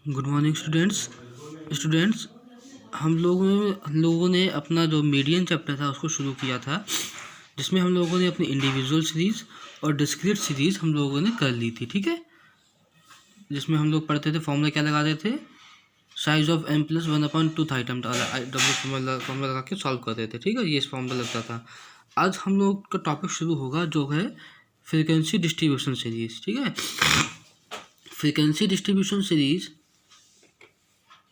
Good morning students हम लोगों ने अपना जो मीडियन चैप्टर था उसको शुरू किया था, जिसमें हम लोगों ने अपनी इंडिविजुअल सीरीज़ और डिस्क्रीट सीरीज़ हम लोगों ने कर ली थी। ठीक है, जिसमें हम लोग पढ़ते थे फॉर्मूला क्या लगाते थे, साइज ऑफ n प्लस 1/2 था आइटम फॉर्मूला लगा के सॉल्व करते थे। ठीक है, ये इस फॉर्मूला लगता था। आज हम लोग का टॉपिक शुरू होगा जो है फ्रीक्वेंसी डिस्ट्रीब्यूशन सीरीज़। ठीक है, फ्रीक्वेंसी डिस्ट्रीब्यूशन सीरीज़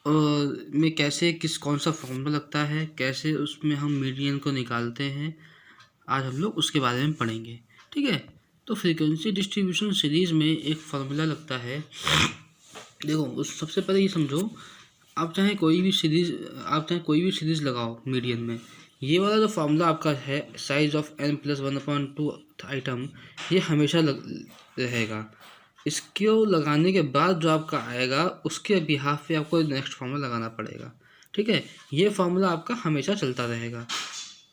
में कैसे कौन सा फॉर्मूला लगता है, कैसे उसमें हम मीडियन को निकालते हैं, आज हम लोग उसके बारे में पढ़ेंगे। ठीक है, तो फ्रीक्वेंसी डिस्ट्रीब्यूशन सीरीज़ में एक फार्मूला लगता है। देखो, उस सबसे पहले ये समझो, आप चाहे कोई भी सीरीज़ लगाओ मीडियन में, ये वाला जो फार्मूला आपका है size of n plus 1/2 item, ये हमेशा रहेगा। इसको लगाने के बाद जो आपका आएगा उसके बिहाफ पे आपको नेक्स्ट फार्मूला लगाना पड़ेगा। ठीक है, ये फार्मूला आपका हमेशा चलता रहेगा।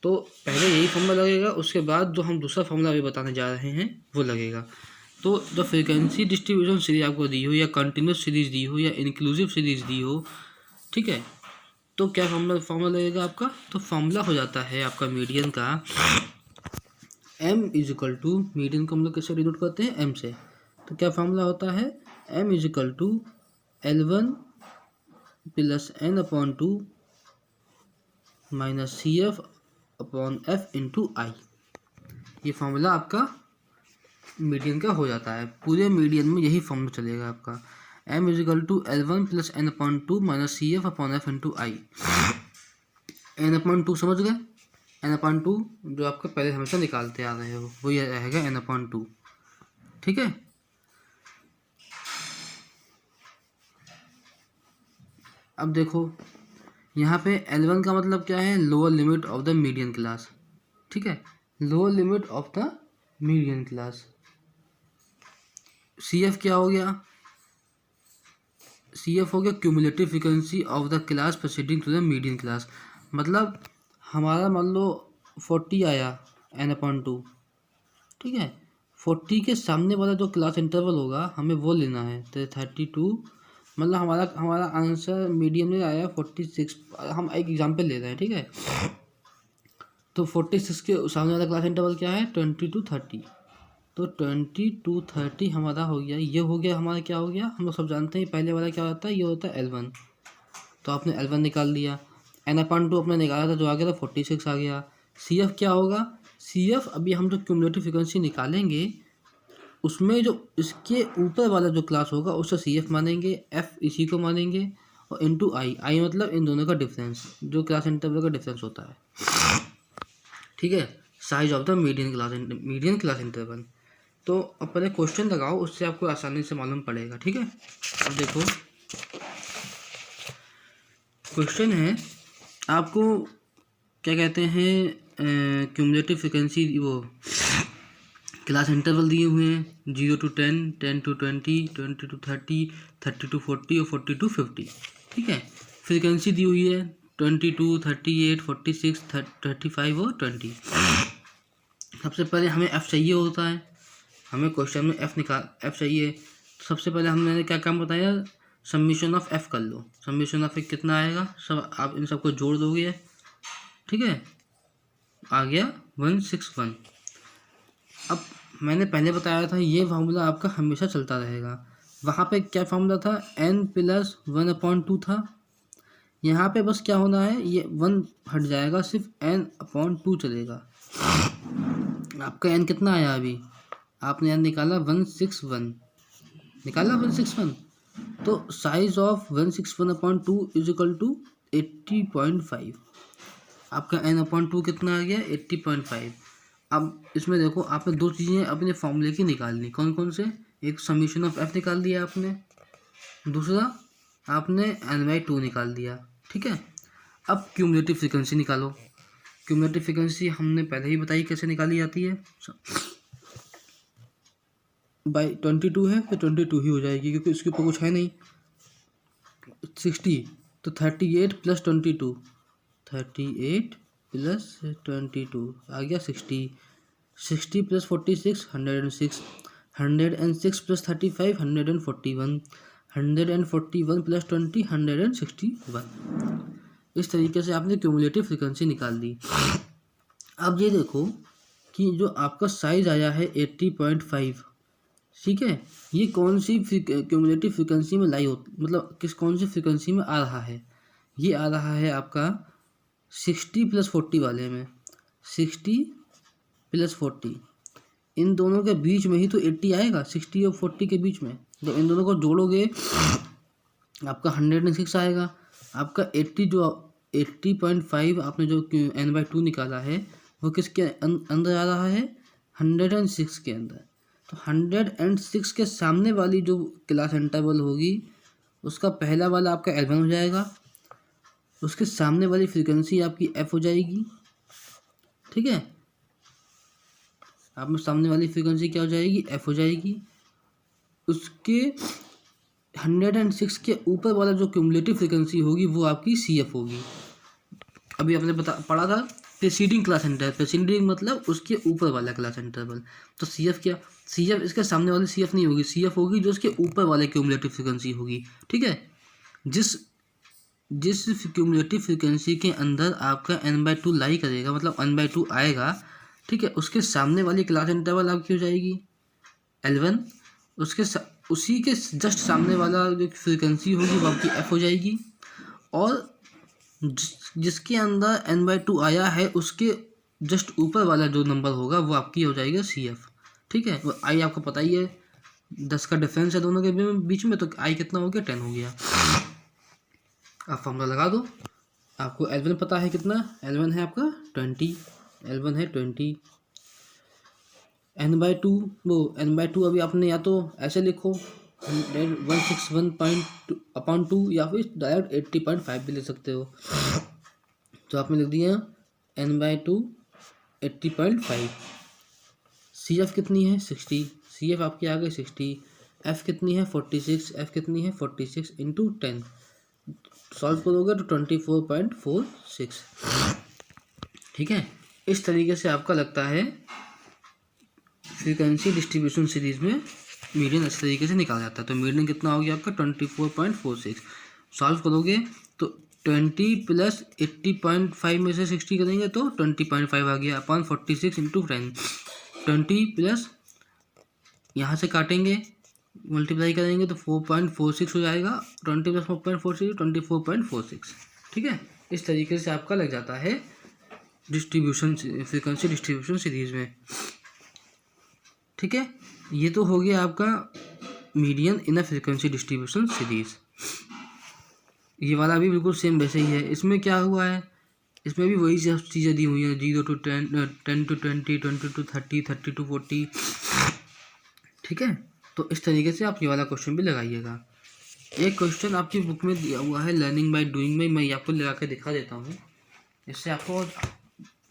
तो पहले यही फार्मूला लगेगा, उसके बाद जो हम दूसरा फार्मूला अभी बताने जा रहे हैं वो लगेगा। तो जब फ्रीक्वेंसी डिस्ट्रीब्यूशन सीरीज आपको दी हो, या कंटिन्यूस सीरीज दी हो, या इंक्लूसिव सीरीज दी हो, ठीक है, तो क्या फार्मूला लगेगा आपका? तो फार्मूला हो जाता है आपका मीडियन का m इजिकल टू, मीडियन को हम लोग कैसे डिनोट करते हैं? m से। तो क्या फार्मूला होता है? m is equal to L1 plus n/2 minus CF/F into I. ये फार्मूला आपका मीडियन का हो जाता है। पूरे मीडियन में यही फॉर्मूला चलेगा आपका, m is equal to L1 plus n/2 minus CF/F into I. n/2 समझ गए? n/2 जो आपका पहले हमेशा निकालते आ रहे हो वो ये रहेगा n/2। ठीक है, अब देखो यहाँ पे L1 का मतलब क्या है? Lower limit of the median class. ठीक है, lower limit of the median class. CF क्या हो गया? CF हो गया cumulative frequency of the class proceeding to the median class. मतलब हमारा मान लो 40 आया n/2। ठीक है, 40 के सामने वाला जो क्लास इंटरवल होगा हमें वो लेना है। तो 32, मतलब हमारा आंसर मीडियम में आया 46। हम एक एग्जांपल ले रहे हैं। ठीक है, तो 46 के सामने वाला क्लास इंटरवल क्या है? 20 to 30। तो 20 to 30 हमारा हो गया। ये हो गया हमारा, क्या हो गया? हम लोग सब जानते हैं पहले वाला क्या होता है, ये होता है L1। तो आपने L1 निकाल लिया, n/2 अपने निकाला था, जो आ गया था 46 आ गया। CF क्या होगा? CF अभी हम जो क्यूमुलेटिव फ्रिक्वेंसी निकालेंगे उसमें जो इसके ऊपर वाला जो क्लास होगा उससे CF मानेंगे, F इसी को मानेंगे, और इंटू आई मतलब इन दोनों का डिफरेंस, जो क्लास इंटरवल का डिफरेंस होता है। ठीक है, size of the median class interval. तो अब पहले क्वेश्चन लगाओ, उससे आपको आसानी से मालूम पड़ेगा। ठीक है, अब देखो क्वेश्चन है, आपको क्या कहते हैं, क्यूमुलेटिव फ्रिक्वेंसी वो क्लास इंटरवल दिए हुए हैं 0 to 10, 10 to 20, 20 to 30, 30 to 40 और 40 to 50। ठीक है, फ्रिक्वेंसी दी हुई है 22, 38, 46, 35 और 20। सबसे पहले हमें f चाहिए होता है, हमें क्वेश्चन में f चाहिए। तो सबसे पहले हमने क्या काम बताया, समीशन ऑफ f कर लो। समीशन ऑफ f कितना आएगा? सब आप इन सबको जोड़ दोगे। ठीक है, आ गया 161। अब मैंने पहले बताया था ये फार्मूला आपका हमेशा चलता रहेगा। वहाँ पे क्या फार्मूला था? n प्लस 1/2 था। यहाँ पे बस क्या होना है, ये 1 हट जाएगा, सिर्फ n/2 चलेगा। आपका n कितना आया? अभी आपने n निकाला 161, निकाला 161। तो size of 161/2 is equal to 80.5। आपका n/2 कितना आ गया? 80.5। अब इसमें देखो, आपने दो चीज़ें अपने फॉर्मूले की निकालनी। कौन कौन से? एक समीशन ऑफ f निकाल दिया आपने, दूसरा आपने n/2 निकाल दिया। ठीक है, अब क्यूमुलेटिव फ्रीक्वेंसी निकालो। क्यूमुलेटिव फ्रीक्वेंसी हमने पहले ही बताई कैसे निकाली जाती है। बाई 22 है तो 22 ही हो जाएगी, क्योंकि इसके ऊपर कुछ है नहीं। 60 तो 38 प्लस 22, 38 प्लस 22 आ गया 60। 60 प्लस 46 106, 106 प्लस 35 141, 141 + 20 161। इस तरीके से आपने क्यूमुलेटिव फ्रीक्वेंसी निकाल दी। अब ये देखो कि जो आपका साइज आया है 80.5, ठीक है, ये कौन सी क्यूमुलेटिव फ्रीक्वेंसी में लाई हो, मतलब कौन सी फ्रीक्वेंसी में आ रहा है। ये आ रहा है आपका 60 + 40 वाले में। 60 + 40 इन दोनों के बीच में ही तो 80 आएगा, 60 और 40 के बीच में। जब इन दोनों को जोड़ोगे आपका 106 आएगा। आपका 80.5 आपने जो n/2 निकाला है वो किसके अंदर आ रहा है, 106 के अंदर। तो 106 के सामने वाली जो क्लास इंटरवल होगी उसका पहला वाला आपका L1 हो जाएगा, उसके सामने वाली फ्रीक्वेंसी आपकी f हो जाएगी, ठीक है। आप में सामने वाली फ्रीक्वेंसी क्या हो जाएगी, f हो जाएगी। उसके 106 के ऊपर वाला जो क्यूमुलेटिव फ्रीक्वेंसी होगी वो आपकी CF होगी। अभी आपने पढ़ा था प्रीसीडिंग क्लास इंटरवल, प्रीसीडिंग मतलब उसके ऊपर वाला क्लास इंटरवल। तो CF क्या, CF इसके सामने वाली CF नहीं होगी, CF होगी जो उसके ऊपर वाले क्यूमुलेटिव फ्रीक्वेंसी होगी, ठीक है। जिस क्यूमुलेटिव फ्रीक्वेंसी के अंदर आपका n/2 लाई करेगा, मतलब n/2 आएगा, ठीक है, उसके सामने वाली क्लास इंटरवल आपकी हो जाएगी L1। उसी के जस्ट सामने वाला जो फ्रीक्वेंसी होगी वो आपकी f हो जाएगी। और जिसके अंदर n/2 आया है उसके जस्ट ऊपर वाला जो नंबर होगा वो आपकी हो जाएगा CF, ठीक है। वो i आपको पता ही है, 10 का डिफरेंस है दोनों के बीच में, तो i कितना हो गया, 10 हो गया। आप फॉर्मूला लगा दो। आपको L1 पता है कितना, L1 है आपका 20, L1 है 20। n/2 अभी आपने या तो ऐसे लिखो 161.2 या फिर डायरेक्ट 80.5 भी ले सकते हो। तो आपने लिख दिया n/2 80.5। CF कितनी है, 60, CF आपकी आ गई 60। F कितनी है, 46, F कितनी है 46 × 10, सॉल्व करोगे तो 24.46, ठीक है। इस तरीके से आपका लगता है फ्रीक्वेंसी डिस्ट्रीब्यूशन सीरीज में मीडियन इस तरीके से निकाला जाता है। तो मीडियन कितना हो गया आपका 24.46। सॉल्व करोगे तो 20 + 80.5 में से 60 करेंगे तो 20.5 आ गया अपॉन 46 × 10। 20 प्लस यहाँ से काटेंगे, मल्टीप्लाई करेंगे तो 4.46 हो जाएगा। 20 + 4.46 24.46, ठीक है। इस तरीके से आपका लग जाता है डिस्ट्रीब्यूशन फ्रीक्वेंसी डिस्ट्रीब्यूशन सीरीज में, ठीक है। ये तो हो गया आपका median in a frequency distribution series. ये वाला भी बिल्कुल सेम वैसे ही है। इसमें क्या हुआ है, इसमें भी वही सब चीज़ें दी हुई हैं, 0 to 10, 10 to 20, 20 to 30, 30 to 40, ठीक है। तो इस तरीके से आप ये वाला क्वेश्चन भी लगाइएगा। एक क्वेश्चन आपकी बुक में दिया हुआ है लर्निंग बाय डूइंग में, मैं आपको लगा के दिखा देता हूँ, इससे आपको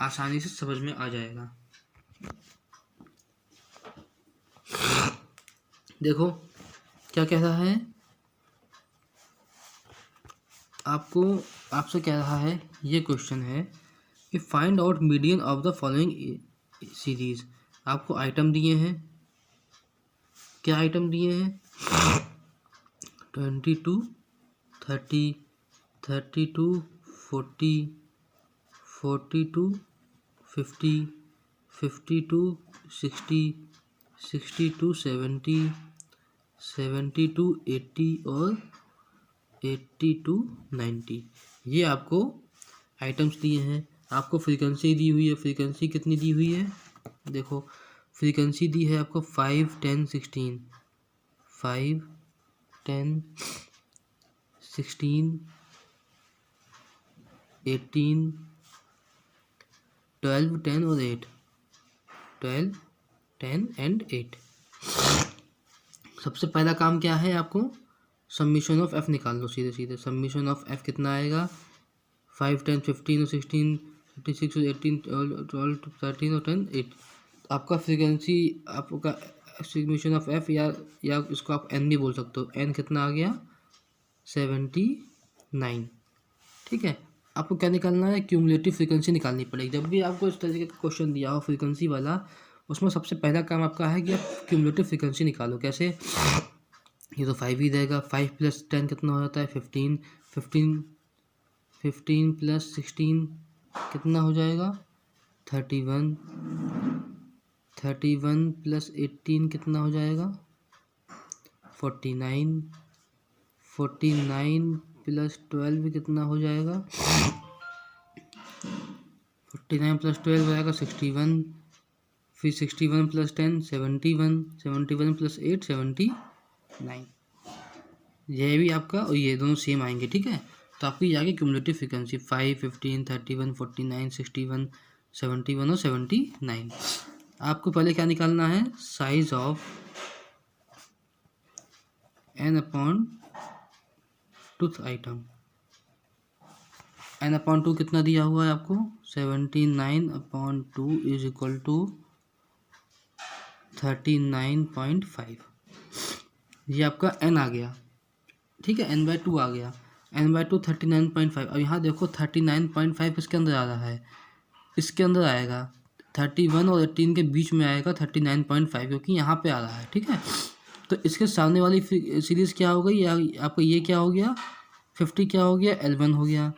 आसानी से समझ में आ जाएगा। देखो क्या कह रहा है, आपसे कह रहा है, ये क्वेश्चन है कि find out median of the following series. आपको आइटम दिए हैं, क्या आइटम दिए हैं, 22, 30, 32, 40, 42, 50, 52, 60, 62, 70, 72, 80 और 80 to 90। ये आपको आइटम्स दिए हैं। आपको फ्रीक्वेंसी दी हुई है, फ्रीक्वेंसी कितनी दी हुई है, देखो फ्रीक्वेंसी दी है आपको 5, 10, 16, 5, 10, 16, 18, 12, 10 और 8, 12, 10 and 8। सबसे पहला काम क्या है, आपको समीशन ऑफ f निकाल लो सीधे सीधे। समीशन ऑफ f कितना आएगा, 5, 10, 15 और 16, 56 और 18, 12, 13 और 10, 8। आपका फ्रीक्वेंसी, आपका समीशन ऑफ f या इसको आप n भी बोल सकते हो, n कितना आ गया 79, ठीक है। आपको क्या निकालना है, क्यूमुलेटिव फ्रीक्वेंसी निकालनी पड़ेगी। जब भी आपको इस तरीके का क्वेश्चन दिया हो फ्रीक्वेंसी वाला, उसमें सबसे पहला काम आपका है कि आप क्यूमुलेटिव फ्रीक्वेंसी निकालो। कैसे, ये तो 5 ही रहेगा। 5 + 10 कितना हो जाता है 15। 15 + 16 कितना हो जाएगा 31। 31 + 18 कितना हो जाएगा 49। 49 + 12 कितना हो जाएगा 49 + 12 हो जाएगा 61। फिर 61 + 10 71। 71 + 8 79। यह भी आपका और ये दोनों सेम आएंगे, ठीक है। तो आपकी ये आ गई क्यूमुलेटिव फ्रीक्वेंसी 5, 15, 31, 49, 61, 71 और 79। आपको पहले क्या निकालना है size of n/2th item. n/2 कितना दिया हुआ है आपको 79/2 = 39.5। ये आपका n आ गया, ठीक है। n/2 आ गया। n/2 39.5। अब यहाँ देखो 39.5 इसके अंदर आ रहा है, इसके अंदर आएगा 31 और 18 के बीच में आएगा 39.5, क्योंकि यहाँ पे आ रहा है, ठीक है। तो इसके सामने वाली सीरीज़ क्या हो गई या आपका ये क्या हो गया 50 क्या हो गया L1 हो गया।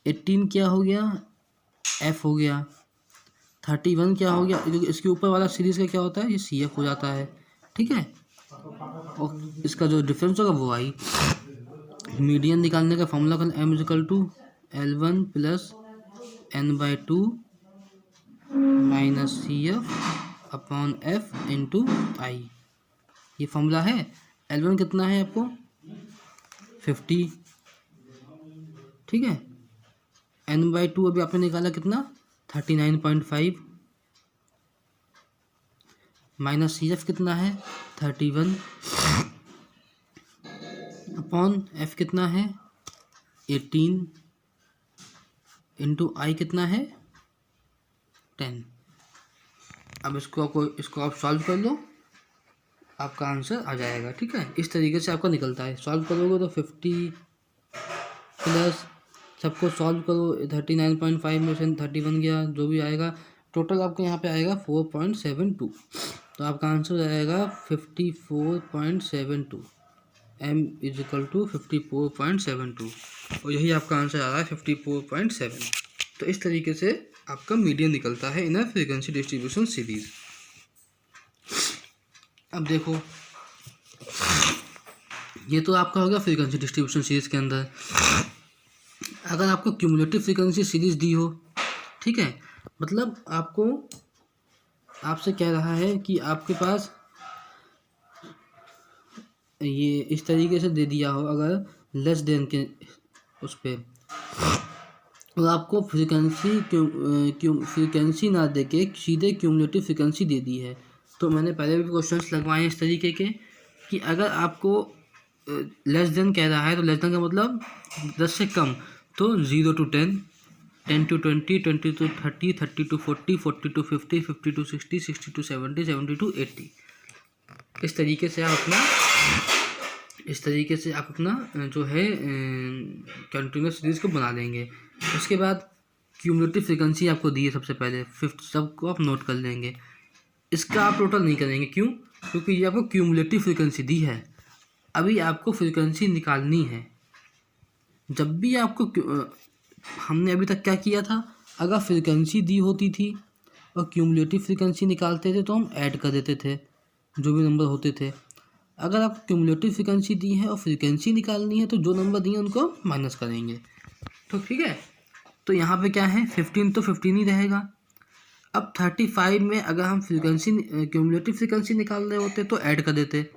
18 क्या हो गया F हो गया। 31 क्या हो गया, क्योंकि इसके ऊपर वाला सीरीज़ का क्या होता है ये CF हो जाता है, ठीक है। और इसका जो डिफरेंस होगा वो आई। मीडियन निकालने का फॉर्मूला का M = L1 + n/2 - CF/F × I। ये फॉर्मूला है। L1 कितना है आपको 50, ठीक है। n/2 अभी आपने निकाला कितना 39.5 - CF कितना है 31 F कितना है 18 × I कितना है 10। अब इसको आप सॉल्व कर लो, आपका आंसर आ जाएगा, ठीक है। इस तरीके से आपका निकलता है। सॉल्व करोगे तो 50 प्लस सबको सॉल्व करो 39.5 में से 31 गया, जो भी आएगा टोटल आपको यहाँ पे आएगा 4.72। तो आपका आंसर आएगा 54.72। M = 54.72 और यही आपका आंसर आ रहा है 54.7। तो इस तरीके से आपका मीडियन निकलता है इन अ फ्रीक्वेंसी डिस्ट्रीब्यूशन सीरीज। अब देखो ये तो आपका हो गया फ्रीक्वेंसी डिस्ट्रीब्यूशन सीरीज के अंदर। अगर आपको क्यूमुलेटिव फ्रीक्वेंसी सीरीज दी हो, ठीक है, मतलब आपको आपसे कह रहा है कि आपके पास ये इस तरीके से दे दिया हो अगर लेस देन के उस पर, और आपको फ्रीक्वेंसी ना दे के सीधे क्यूमुलेटिव फ्रीक्वेंसी दे दी है। तो मैंने पहले भी क्वेश्चंस लगवाए हैं इस तरीके के कि अगर आपको लेस देन कह रहा है तो लेस देन का मतलब 10 से कम, तो 0 to 10, 10 to 20, 20 to 30, 30 to 40, 40 to 50, 50 to 60, 60 to 70, 70 to 80। इस तरीके से आप अपना जो है कंटिन्यूस सीरीज़ को बना देंगे। उसके बाद क्यूमुलेटिव फ्रीक्वेंसी आपको दी है सबसे पहले 50, सबको आप नोट कर लेंगे। इसका आप टोटल नहीं करेंगे, क्यों, क्योंकि ये आपको क्यूमुलेटिव फ्रीक्वेंसी दी है। अभी आपको फ्रीक्वेंसी निकालनी है। जब भी आपको हमने अभी तक क्या किया था, अगर फ्रीक्वेंसी दी होती थी और क्यूमुलेटिव फ्रीक्वेंसी निकालते थे तो हम ऐड कर देते थे जो भी नंबर होते थे। अगर आप क्यूमुलेटिव फ्रीक्वेंसी दी है और फ्रीक्वेंसी निकालनी है तो जो नंबर दिए उनको माइनस करेंगे, तो ठीक है। तो यहाँ पे क्या है 15 तो 15 ही रहेगा। अब 35 में अगर हम क्यूमुलेटिव फ्रीक्वेंसी निकाल रहे होते तो ऐड कर देते,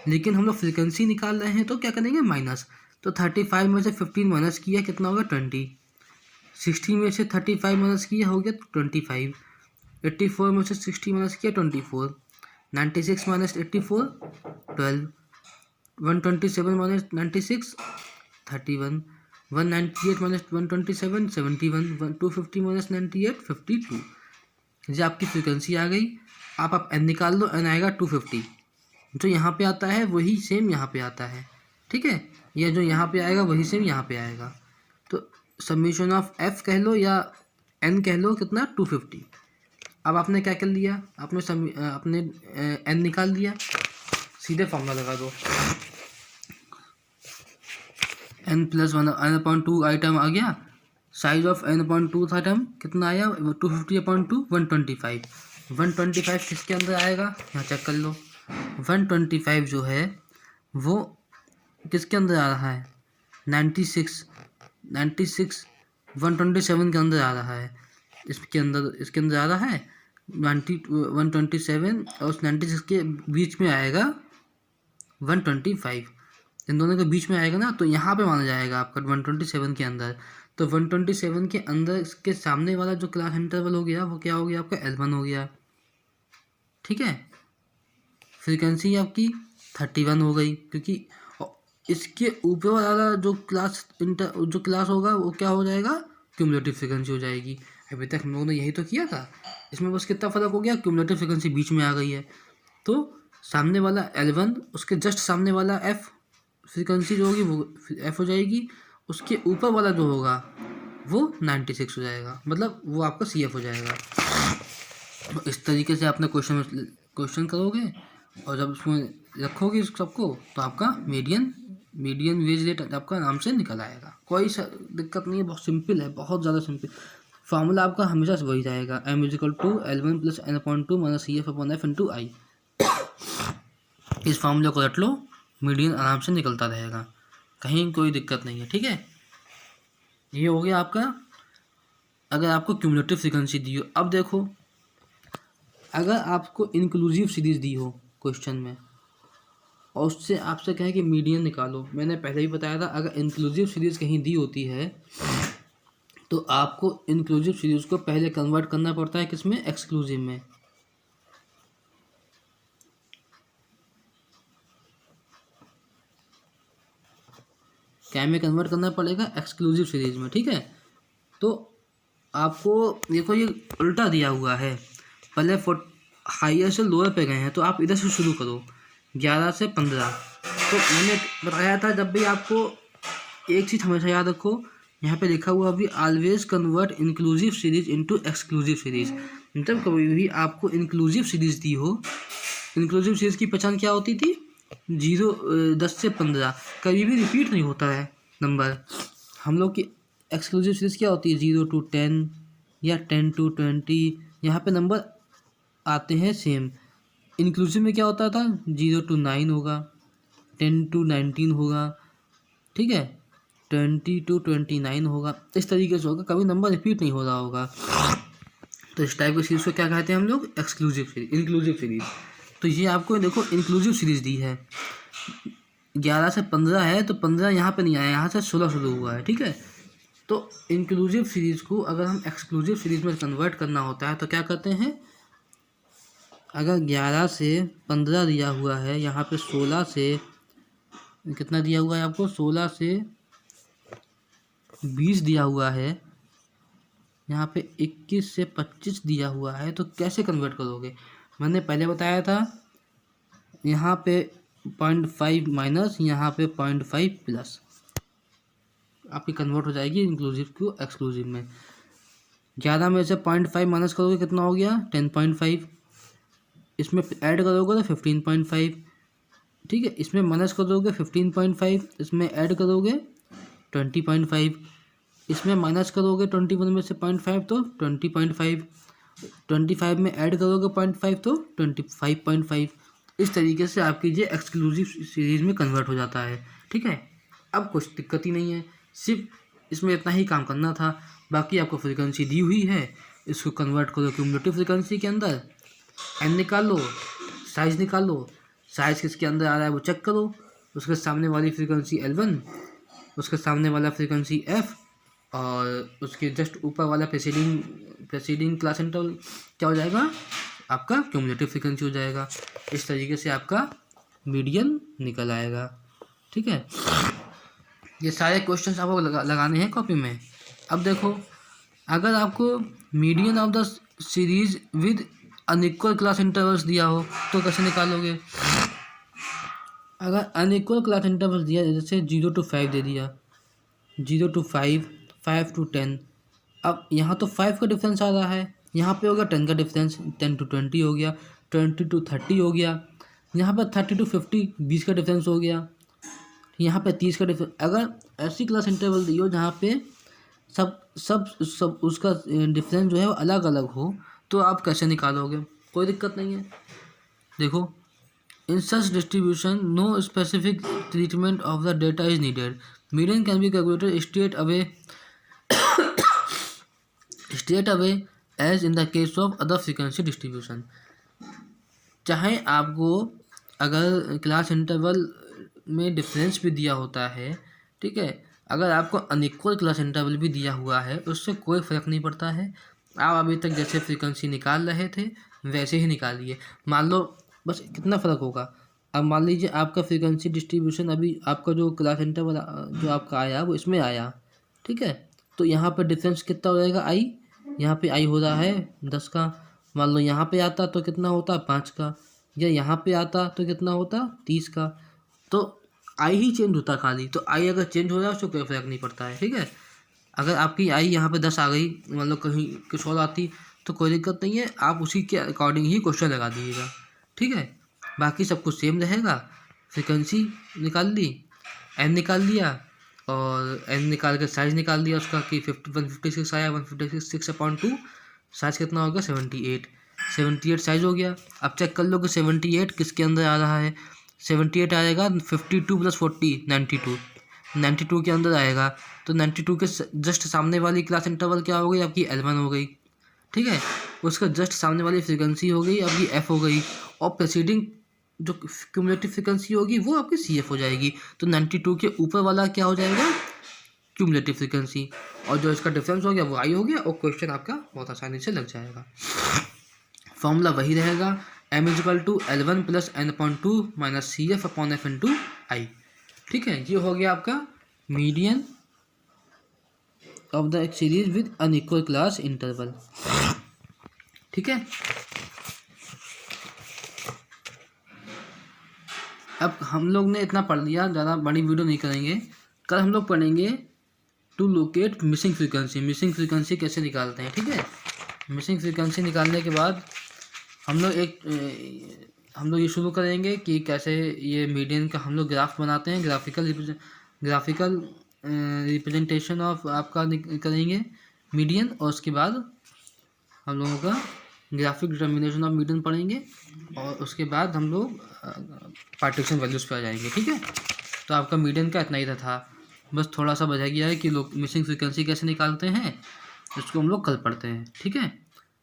लेकिन हम लोग फ्रीक्वेंसी निकाल रहे हैं तो क्या करेंगे माइनस। तो 35 में से 15 माइनस किया कितना होगा 20। 60 में से 35 माइनस किया हो गया 25। 84 में से 60 माइनस किया 24। 96 माइनस 84 12। 127 माइनस 96 31। 198 माइनस 127 71। 250 माइनस 98 52। ये आपकी फ्रीक्वेंसी आ गई। आप n निकाल लो, n आएगा 250। जो यहाँ पे आता है वही सेम यहाँ पे आता है, ठीक है। यह जो यहाँ पे आएगा वही सेम यहाँ पे आएगा। तो समीशन ऑफ f कह लो या n कह लो कितना 250। अब आपने क्या कर लिया, आपने n निकाल दिया। सीधे फॉर्मूला लगा दो, n+1 n/2 आइटम आ गया, साइज ऑफ n/2 था टर्म कितना आया 250/2 125। 125 किसके अंदर आएगा यहाँ चेक कर लो। 125 जो है वो किसके अंदर आ रहा है 96 127 के अंदर आ रहा है। इसके अंदर आ रहा है 127 और उस 96 के बीच में आएगा 125, इन दोनों के बीच में आएगा ना, तो यहाँ पे माना जाएगा आपका 127 के अंदर। तो 127 के अंदर इसके सामने वाला जो क्लास इंटरवल हो गया वो क्या हो गया आपका L1 हो गया, ठीक है। फ्रीक्वेंसी आपकी 31 हो गई, क्योंकि इसके ऊपर वाला जो क्लास होगा वो क्या हो जाएगा क्यूमुलेटिव फ्रीक्वेंसी हो जाएगी। अभी तक हम लोगों ने यही तो किया था, इसमें बस कितना फ़र्क हो गया, क्यूमुलेटिव फ्रीक्वेंसी बीच में आ गई है। तो सामने वाला L1 उसके जस्ट सामने वाला F फ्रीक्वेंसी जो होगी वो F हो जाएगी, उसके ऊपर वाला जो होगा वो 96 हो जाएगा, मतलब वो आपका CF हो जाएगा। तो इस तरीके से आपने क्वेश्चन करोगे और जब उसमें रखोगे इस सबको तो आपका मीडियन वेज रेट आपका आराम से निकल आएगा, कोई दिक्कत नहीं है, बहुत सिंपल है, बहुत ज़्यादा सिंपल। फार्मूला आपका हमेशा से वही रहेगा, m=L1 + n/2 - CF/F × I। इस फार्मूले को रट लो, मीडियन आराम से निकलता रहेगा, कहीं कोई दिक्कत नहीं है, ठीक है। ये हो गया आपका अगर आपको क्यूमुलेटिव फ्रीक्वेंसी दी हो। अब देखो अगर आपको इंक्लूसिव सीरीज दी हो क्वेश्चन में और उससे आपसे कहें कि मीडियन निकालो, मैंने पहले ही बताया था अगर इंक्लूसिव सीरीज कहीं दी होती है तो आपको इंक्लूसिव सीरीज को पहले कन्वर्ट करना पड़ता है किसमें, एक्सक्लूसिव में। क्या में कन्वर्ट करना पड़ेगा, एक्सक्लूसिव सीरीज में, ठीक है। तो आपको देखो ये उल्टा दिया हुआ है, पहले हायर से लोअर पे गए हैं, तो आप इधर से शुरू करो 11 से 15। तो मैंने बताया था जब भी आपको एक चीज़ हमेशा याद रखो, यहाँ पे लिखा हुआ भी always convert inclusive series into exclusive series. मतलब कभी भी आपको इंक्लूसिव सीरीज दी हो, इंक्लूसिव सीरीज की पहचान क्या होती थी, 10 से 15 कभी भी रिपीट नहीं होता है नंबर। हम लोग की एक्सक्लूसिव सीरीज क्या होती है 0 to 10 या 10 to 20, यहाँ पे नंबर आते हैं सेम। इंक्लूसिव में क्या होता था 0 to 9 होगा, 10 to 19 होगा, ठीक है, 20 to 29 होगा, इस तरीके से होगा, कभी नंबर रिपीट नहीं हो रहा होगा। तो इस टाइप की सीरीज को क्या कहते हैं हम लोग, एक्सक्लूसिव सीरीज, इंक्लूसिव सीरीज। तो ये आपको देखो इंक्लूसिव सीरीज दी है, 11 से 15 है तो 15 यहाँ पे नहीं आया, यहाँ से 16 शुरू हुआ है, ठीक है। तो इंक्लूसिव सीरीज को अगर हम एक्सक्लूसिव सीरीज में कन्वर्ट करना होता है तो क्या करते हैं, अगर 11 से 15 दिया हुआ है, यहाँ पे 16 से कितना दिया हुआ है आपको, 16 से 20 दिया हुआ है, यहाँ पे 21 से 25 दिया हुआ है, तो कैसे कन्वर्ट करोगे। मैंने पहले बताया था यहाँ पे 0.5 माइनस, यहाँ पे 0.5 प्लस, आपकी कन्वर्ट हो जाएगी इंक्लूसिव को एक्सक्लूसिव में। 11 में से 0.5 माइनस करोगे कितना हो गया 10.5, इसमें ऐड करोगे तो 15.5, ठीक है, इसमें माइनस करोगे 15.5, इसमें ऐड करोगे 20.5, इसमें माइनस करोगे 21 में से 0.5 तो 20.5, 25 में ऐड करोगे 0.5 तो 25.5। इस तरीके से आपकी ये एक्सक्लूसिव सीरीज में कन्वर्ट हो जाता है, ठीक है। अब कुछ दिक्कत ही नहीं है, सिर्फ इसमें इतना ही काम करना था। बाकी आपको फ्रीक्वेंसी दी हुई है, इसको कन्वर्ट करो क्यूमुलेटिव फ्रीक्वेंसी के अंदर, एन निकाल लो, साइज निकाल लो, साइज किसके अंदर आ रहा है वो चेक करो, उसके सामने वाली फ्रीक्वेंसी L1, उसके सामने वाला फ्रीक्वेंसी F और उसके जस्ट ऊपर वाला प्रेसीडिंग क्लास इंटरवल क्या हो जाएगा आपका क्यूमुलेटिव फ्रीक्वेंसी हो जाएगा। इस तरीके से आपका मीडियन निकल आएगा, ठीक है। ये सारे क्वेश्चंस आपको लगाने हैं कॉपी में। अब देखो अगर आपको median of the series with unequal class intervals दिया हो तो कैसे निकालोगे। अगर अनइक्वल क्लास इंटरवल्स दिया जैसे 0 to 5 दे दिया, 0 to 5, 5 to 10, अब यहाँ तो 5 का डिफरेंस आ रहा है, यहाँ पे होगा 10 का डिफरेंस, 10 to 20 हो गया, 20 to 30 हो गया, यहाँ पर 30 to 50 20 का डिफरेंस हो गया, यहाँ पे 30 का डिफरेंस। अगर ऐसी क्लास इंटरवल दी हो जहाँ पे सब सब सब उसका डिफरेंस जो है वो अलग अलग हो, तो आप कैसे निकालोगे? कोई दिक्कत नहीं है। देखो, in such distribution no specific treatment of the data is needed, median can be calculated straight away as in the case of other frequency distribution. चाहे आपको अगर क्लास इंटरवल में डिफरेंस भी दिया होता है, ठीक है, अगर आपको अनइक्वल क्लास इंटरवल भी दिया हुआ है, उससे कोई फ़र्क नहीं पड़ता है। आप अभी तक जैसे फ्रीक्वेंसी निकाल रहे थे वैसे ही निकालिए। मान लो बस कितना फ़र्क होगा, अब मान लीजिए आपका फ्रीक्वेंसी डिस्ट्रीब्यूशन अभी आपका जो क्लास इंटरवल जो आपका आया वो इसमें आया, ठीक है, तो यहाँ पर डिफरेंस कितना हो जाएगा? आई, यहाँ पे आई हो रहा है 10 का। मान लो यहाँ पे आता तो कितना होता? 5 का। या यहाँ पे आता तो कितना होता? 30 का। तो आई ही चेंज होता खाली। तो आई अगर चेंज हो रहा है उसको कोई फर्क नहीं पड़ता है, ठीक है। अगर आपकी आई यहाँ पे 10 आ गई, मान लो कहीं कुछ और आती तो कोई दिक्कत नहीं है, आप उसी के अकॉर्डिंग ही क्वेश्चन लगा दीजिएगा, ठीक है। बाकी सब कुछ सेम रहेगा। फ्रिक्वेंसी निकाल ली, एन निकाल लिया, और एन निकाल के साइज़ निकाल दिया उसका कि 156 आया, 156/2 साइज़ कितना हो गया? 78 साइज़ हो गया। अब चेक कर लो कि 78 किसके अंदर आ रहा है। 78 आएगा 52 + 40 92 के अंदर आएगा। तो 92 के जस्ट सामने वाली क्लास इंटरवल क्या हो गई? आपकी L1 हो गई, ठीक है। उसका जस्ट सामने वाली फ्रिक्वेंसी हो गई आपकी F हो गई, और प्रेसीडिंग जो क्यूमुलेटिव फ्रिक्वेंसी होगी वो आपकी CF हो जाएगी। तो 92 के ऊपर वाला क्या हो जाएगा? क्यूमुलेटिव फ्रिक्वेंसी, और जो इसका डिफरेंस हो गया वो आई हो गया, और क्वेश्चन आपका बहुत आसानी से लग जाएगा। फॉर्मूला वही रहेगा, m = L1 + n/2 - CF/F × I, ठीक है। ये हो गया आपका median of the series with unequal class interval, ठीक है। अब हम लोग ने इतना पढ़ लिया, ज़्यादा बड़ी वीडियो नहीं करेंगे। कल हम लोग पढ़ेंगे टू लोकेट मिसिंग फ्रीक्वेंसी कैसे निकालते हैं, ठीक है। मिसिंग फ्रीक्वेंसी निकालने के बाद हम लोग ये शुरू करेंगे कि कैसे ये मीडियन का हम लोग ग्राफ बनाते हैं, ग्राफिकल रिप्रेजेंटेशन ऑफ आपका करेंगे मीडियन, और उसके बाद हम लोगों का ग्राफिक डिटर्मिनेशन ऑफ मीडियन पढ़ेंगे, और उसके बाद हम लोग पार्टीशन वैल्यूज़ पे आ जाएंगे, ठीक है। तो आपका मीडियन का इतना ही था, बस थोड़ा सा बचा गया है कि लोग मिसिंग फ्रीक्वेंसी कैसे निकालते हैं, इसको हम लोग कल पढ़ते हैं, ठीक है।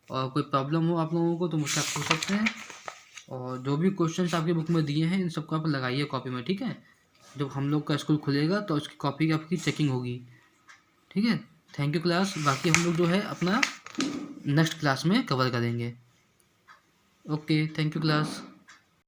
और कोई प्रॉब्लम हो आप लोगों को तो मुझसे आप पूछ सकते हैं, और जो भी क्वेश्चंस आपकी बुक में दिए हैं इन सबको आप लगाइए कॉपी में, ठीक है। जब हम लोग का स्कूल खुलेगा तो उसकी कॉपी की आपकी चेकिंग होगी, ठीक है। Thank you class. बाकी हम लोग जो है अपना नेक्स्ट क्लास में कवर करेंगे। Okay, thank you class.